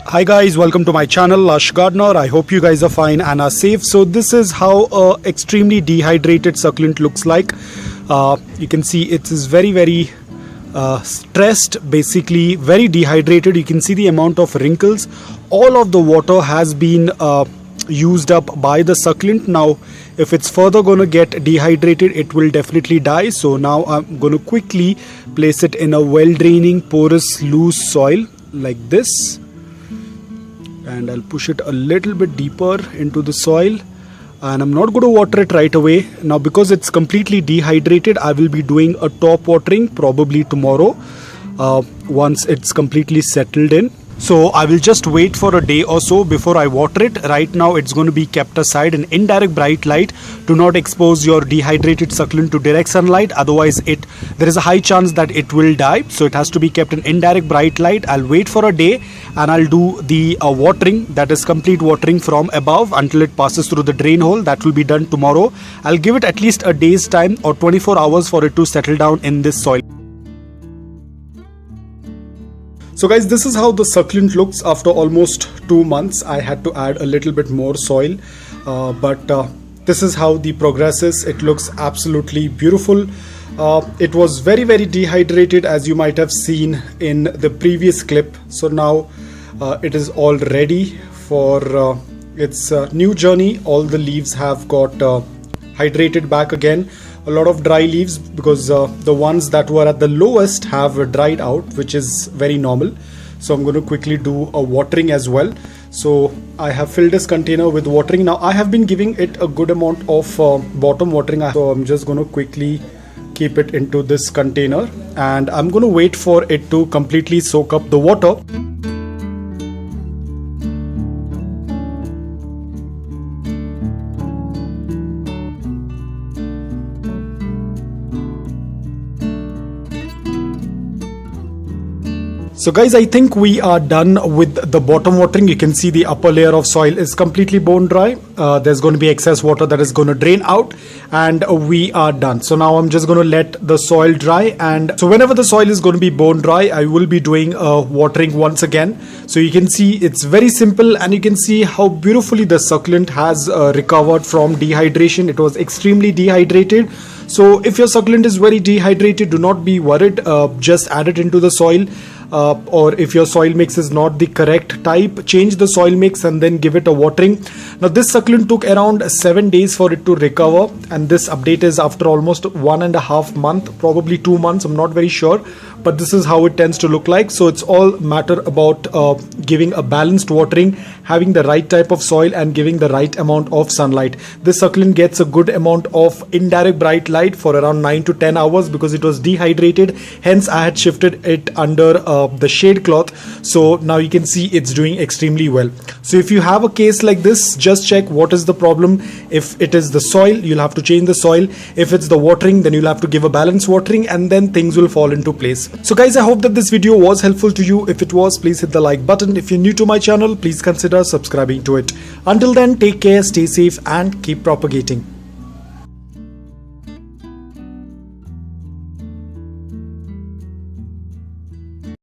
Hi guys, welcome to my channel Lush Gardener. I hope you guys are fine and are safe. So this is how a extremely dehydrated succulent looks like. You can see it is very stressed, basically very dehydrated. You can see the amount of wrinkles. All of the water has been used up by the succulent. Now if it's further going to get dehydrated, it will definitely die. So now I'm going to quickly place it in a well draining porous loose soil like this, and I'll push it a little bit deeper into the soil, and I'm not going to water it right away. Now because it's completely dehydrated, I will be doing a top watering probably tomorrow once it's completely settled in. So I will just wait for a day or so before I water it. Right now it's going to be kept aside in indirect bright light. Do not expose your dehydrated succulent to direct sunlight, otherwise there is a high chance that it will die. So it has to be kept in indirect bright light. I'll wait for a day and I'll do the watering, that is complete watering from above until it passes through the drain hole. That will be done tomorrow. I'll give it at least a day's time or 24 hours for it to settle down in this soil. So guys, this is how the succulent looks after almost 2 months. I had to add a little bit more soil, but this is how the progress is. It looks absolutely beautiful. It was very dehydrated, as you might have seen in the previous clip. So now it is all ready for its new journey. All the leaves have got hydrated back again. A lot of dry leaves because the ones that were at the lowest have dried out, which is very normal. So I'm going to quickly do a watering as well. So I have filled this container with watering. Now I have been giving it a good amount of bottom watering. So I'm just going to quickly keep it into this container, and I'm going to wait for it to completely soak up the water. So guys, I think we are done with the bottom watering. You can see the upper layer of soil is completely bone dry. There's going to be excess water that is going to drain out, and we are done. So now I'm just going to let the soil dry, and so whenever the soil is going to be bone dry, I will be doing watering once again. So you can see it's very simple, and you can see how beautifully the succulent has recovered from dehydration. It was extremely dehydrated. So if your succulent is very dehydrated, do not be worried. Just add it into the soil. Or if your soil mix is not the correct type, change the soil mix and then give it a watering. Now this succulent took around 7 days for it to recover, and this update is after almost 1.5 months, probably 2 months, I'm not very sure, but this is how it tends to look like. So it's all matter about giving a balanced watering, having the right type of soil, and giving the right amount of sunlight. This succulent gets a good amount of indirect bright light for around 9 to 10 hours because it was dehydrated. Hence I had shifted it under the shade cloth. So now you can see it's doing extremely well. So if you have a case like this, just check what is the problem. If it is the soil, you'll have to change the soil. If it's the watering, then you'll have to give a balanced watering, and then things will fall into place. So guys, I hope that this video was helpful to you. If it was, please hit the like button. If you're new to my channel, please consider subscribing to it. Until then, take care, stay safe, and keep propagating.